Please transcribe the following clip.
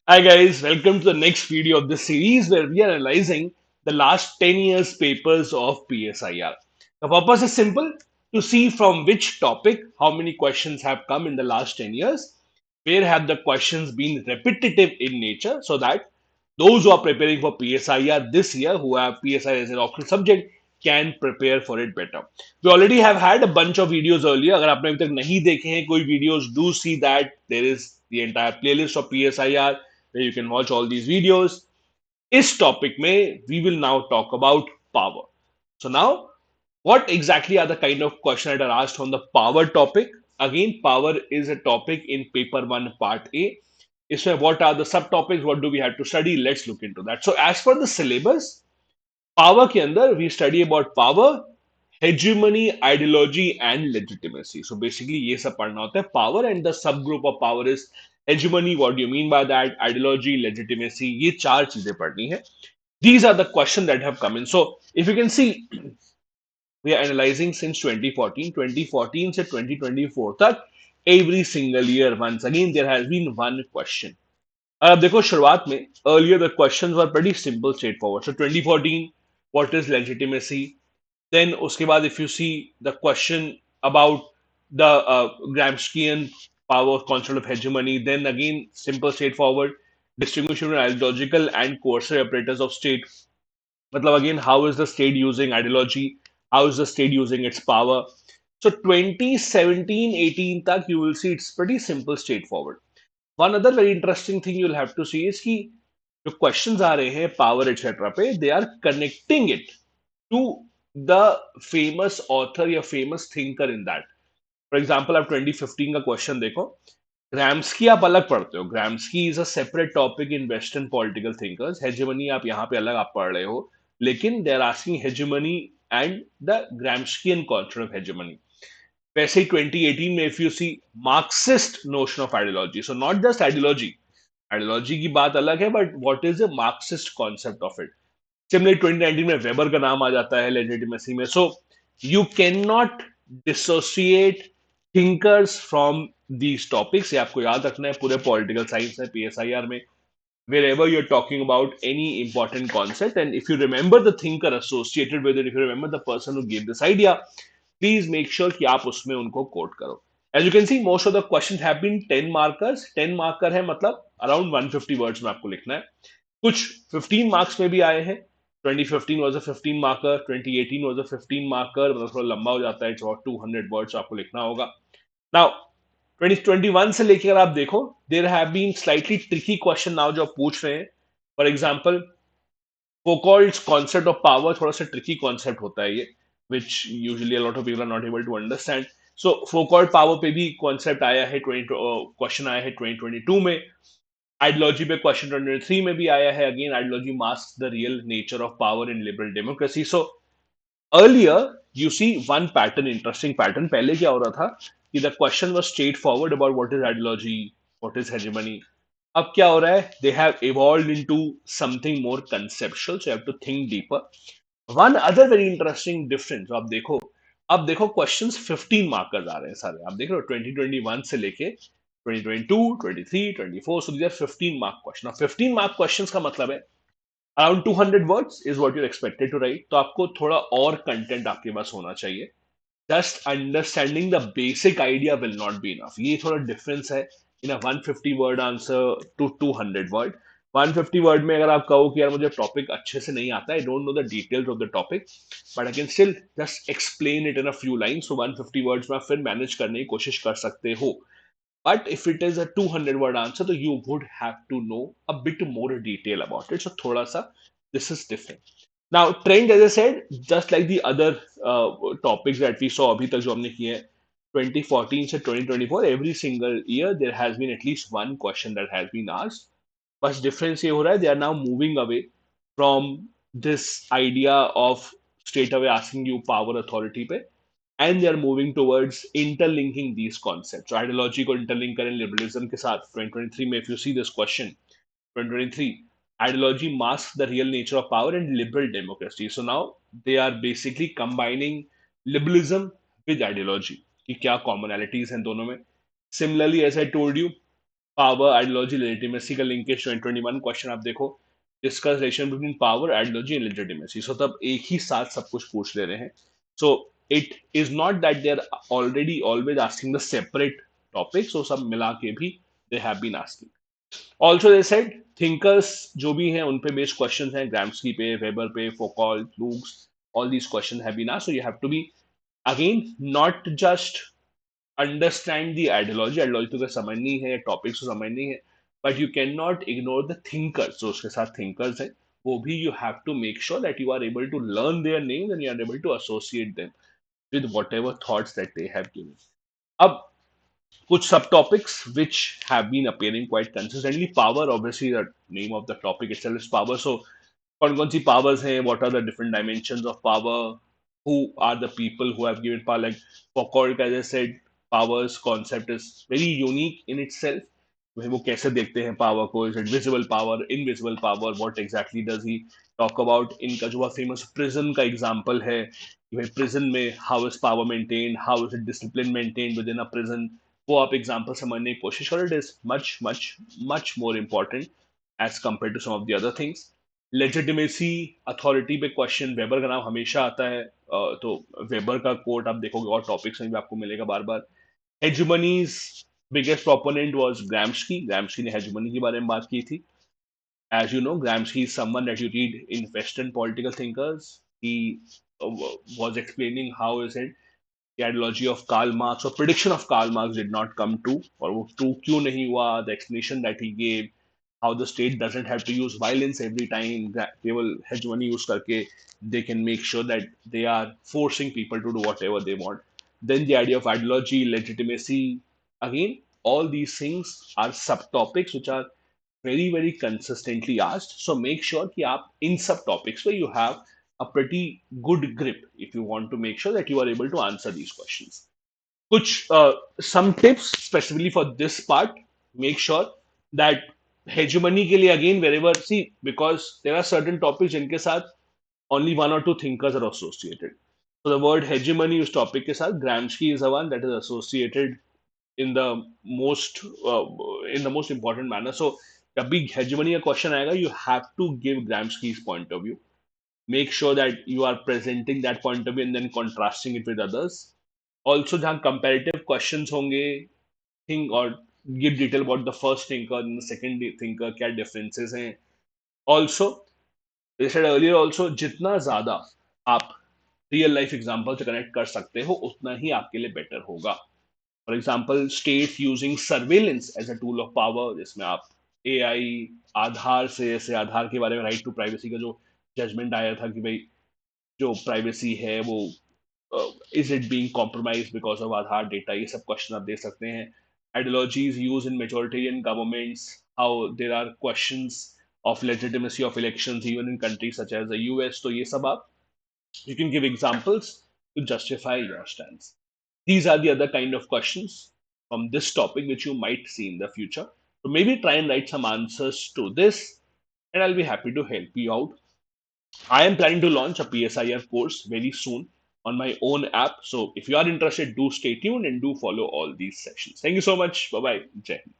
Hi guys, welcome to the next video of this series where we are analyzing the last 10 years papers of PSIR. The purpose is simple to see from which topic how many questions have come in the last 10 years, where have the questions been repetitive in nature so that those who are preparing for PSIR this year, who have PSIR as an optional subject, can prepare for it better. We already have had a bunch of videos earlier. अगर आपने अभी तक नहीं देखे हैं कोई videos, do see that there is the entire playlist of PSIR where you can watch all these videos. इस topic में we will now talk about power. So now, what exactly are the kind of questions that are asked on the power topic? Again, power is a topic in paper 1 part A. So what are the subtopics? What do we have to study? Let's look into that. So as for the syllabus, power के अंदर we study about power, hegemony, ideology and legitimacy. So basically ये सब पढ़ना होता है. Power and the sub group of power is hegemony. What do you mean by that? Ideology, legitimacy, ये चार चीजें पढ़नी है. These are the questions that have come in. So if you can see, we are analyzing since 2014. 2014 से 2024 तक every single year once again there has been one question. अब देखो शुरुआत में earlier the questions were pretty simple, straightforward. So 2014, what is legitimacy? Then उसके बाद if you see the question about the Gramscian power concept of hegemony, then again simple, straightforward, distribution of ideological and coercive apparatus of state. मतलब again, how is the state using ideology? How is the state using its power? So 2017-18 तक you will see it's pretty simple, straightforward. One other very interesting thing you'll have to see is कि जो questions आ रहे हैं power etc पे, they are connecting it to the famous author या famous thinker in that. For example, आप 2015 का question देखो, Gramsci आप अलग पढ़ते हो. Gramsci is a separate topic in western political thinkers. Hegemony आप यहाँ पे अलग आप पढ़ रहे हो, लेकिन they are asking hegemony and the Gramscian concept of hegemony. वैसे ही 2018 में if you see Marxist notion of ideology, so not just ideology, ideology की बात अलग है, but what is the Marxist concept of it. Similarly 2019 में weber का नाम आ जाता है लेजिटिमेसी में. So you can not dissociate thinkers from these topics. ये आपको याद रखना है. पूरे पॉलिटिकल साइंस है पीएसआईआर में, wherever you're talking about any important concept, and if you remember the thinker associated with it, if you remember the person who gave this idea, please make sure कि आप उसमें उनको coat करो. As you can see, most of the questions have been 10 markers. 10 marker है मतलब around 150 words में आपको लिखना है. कुछ 15 मार्क्स में भी आए हैं. 2015 was a 15 marker, 2018 was a 15 marker, मतलब थोड़ा लंबा हो जाता है. It's about 200 words आपको लिखना होगा. Now 2021 से लेकर आप देखो, there have been slightly tricky question now जो आप पूछ रहे हैं. For example, Foucault's concept of power थोड़ा सा ट्रिकी कॉन्सेप्ट होता है ये, which usually a lot of people are not able to understand. So Foucault power पे भी कॉन्सेप्ट आया है, 20 क्वेश्चन आया है 2022 में. आइडियोलॉजी पे क्वेश्चन 2023 में भी आया है. Again ideology mask the real nature of power in liberal democracy. So earlier you see one pattern, interesting pattern. पहले क्या हो रहा था कि the question was straightforward about what is ideology, what is hegemony. अब क्या हो रहा है? They have evolved into something more conceptual, so you have to think deeper. One other very interesting difference, आप देखो, अब देखो questions 15 मार्कर्स आ रहे हैं सारे. आप देख रहे हो 2021 से लेके 2022, 23, 24, so these are 15 mark question. Now 15 mark questions का मतलब है around 200 words is what you expected to write. तो आपको थोड़ा और कंटेंट आपके पास होना चाहिए. Just understanding the basic idea will not be enough. ये थोड़ा डिफरेंस है in a 150 word answer to 200 word. 150 word में अगर आप कहो कि यार मुझे टॉपिक अच्छे से नहीं आता, I don't know the details of the topic, but I can still just explain it in a few lines. So 150 words में आप फिर मैनेज करने की कोशिश कर सकते हो. But if it is a 200 word answer, so you would have to know a bit more detail about it. So thoda sa, this is different. Now, trend, as I said, just like the other topics that we saw abhi tak jo humne kiye hai, 2014 to 2024, every single year there has been at least one question that has been asked. But difference ye ho raha hai, they are now moving away from this idea of straight away asking you power authority pe, and they are moving towards interlinking these concepts. So ideology को interlink करें liberalism के साथ. 2023 में if you see this question, 2023, ideology masks the real nature of power and liberal democracy. So now they are basically combining liberalism with ideology कि क्या commonalities हैं दोनों में. Similarly, as I told you, power ideology legitimacy का linkage 2021 question आप देखो, discuss relation between power ideology and legitimacy. So तब एक ही साथ सब कुछ पूछ ले रहे हैं। So it is not that they are already always asking the separate topic, so सब मिला के भी they have been asking. Also they said thinkers जो भी हैं उन पे बेस्ड क्वेश्चन हैं, ग्राम्सकी पे, वेबर पे, फोकॉल, क्लूग्स, all these question have been asked. So you have to be again not just understand the ideology, ideology तो समझनी है, टॉपिक्स तो समझनी है, but you can not ignore the thinkers जो उसके साथ थिंकर्स है, वो भी you have to make sure that you are able to learn their name and you are able to associate them with whatever thoughts that they have given. अब कुछ सब topics which have been appearing quite consistently. Power, obviously, the name of the topic itself is power. So, कौन-कौन सी powers हैं? What are the different dimensions of power? Who are the people who have given power? Like Foucault, as I said, powers concept is very unique in itself. वो कैसे देखते हैं power को? Is it visible power, invisible power? What exactly does he talk about? इनका जो famous prison का example है कि भाई प्रिजन में how is power maintain, how is it discipline maintain within a prison, वो आप एग्जांपल समझने की कोशिश करो। It is much much much more important as compare to some of the other things. Legitimacy authority पे question Weber का नाम हमेशा आता है, तो वेबर का कोट आप देखोगे और टॉपिक्स में भी आपको मिलेगा बार बार। हेजुमनीज बिगेस्ट प्रोपोनेंट वाज ग्राम्सकी। ग्राम्सकी ने हेजुमनी के बारे में बात की थी। As you know, Gramsci is someone that you read in Western political thinkers. He was explaining how is it the ideology of Karl Marx or prediction of Karl Marx did not come true, और वो true क्यों नहीं हुआ, the explanation that he gave, how the state doesn't have to use violence every time, केवल hegemony use करके they can make sure that they are forcing people to do whatever they want. Then the idea of ideology, legitimacy, again, all these things are subtopics which are very very consistently asked. So make sure कि आप इन सब topics पे you have a pretty good grip if you want to make sure that you are able to answer these questions. कुछ some tips specifically for this part. Make sure that hegemony के लिए again wherever see, because there are certain topics जिनके साथ only one or two thinkers are associated. So the word hegemony उस topic के साथ Gramsci is the one that is associated in the most uh, in the most important manner. So जब भी hegemony का question आएगा, you have to give Gramsci's point of view. Make sure that you are presenting that point of view and then contrasting it with others. Also, जहाँ comparative questions होंगे, think or give detail about the first thinker and the second thinker, क्या differences हैं. Also, I said earlier also, जितना ज़्यादा आप real life example से connect कर सकते हो उतना ही आपके लिए बेटर होगा। For example state using surveillance as a tool of power, जिसमें आप एआई आधार से, जैसे आधार के बारे में राइट टू प्राइवेसी का जो जजमेंट आया था कि भाई जो प्राइवेसी है वो is it being compromise because of Aadhaar data, ये सब क्वेश्चन आप दे सकते हैं। Ideologies use in majoritarian governments, how there are questions of legitimacy of elections even in countries such as the US. तो ये सब आप you can give examples to justify your stance. These are the other kind of questions from this topic which you might see in the future. So maybe try and write some answers to this, and I'll be happy to help you out. I am planning to launch a PSIR course very soon on my own app. So if you are interested, do stay tuned and do follow all these sessions. Thank you so much. Bye bye. Jai Hind.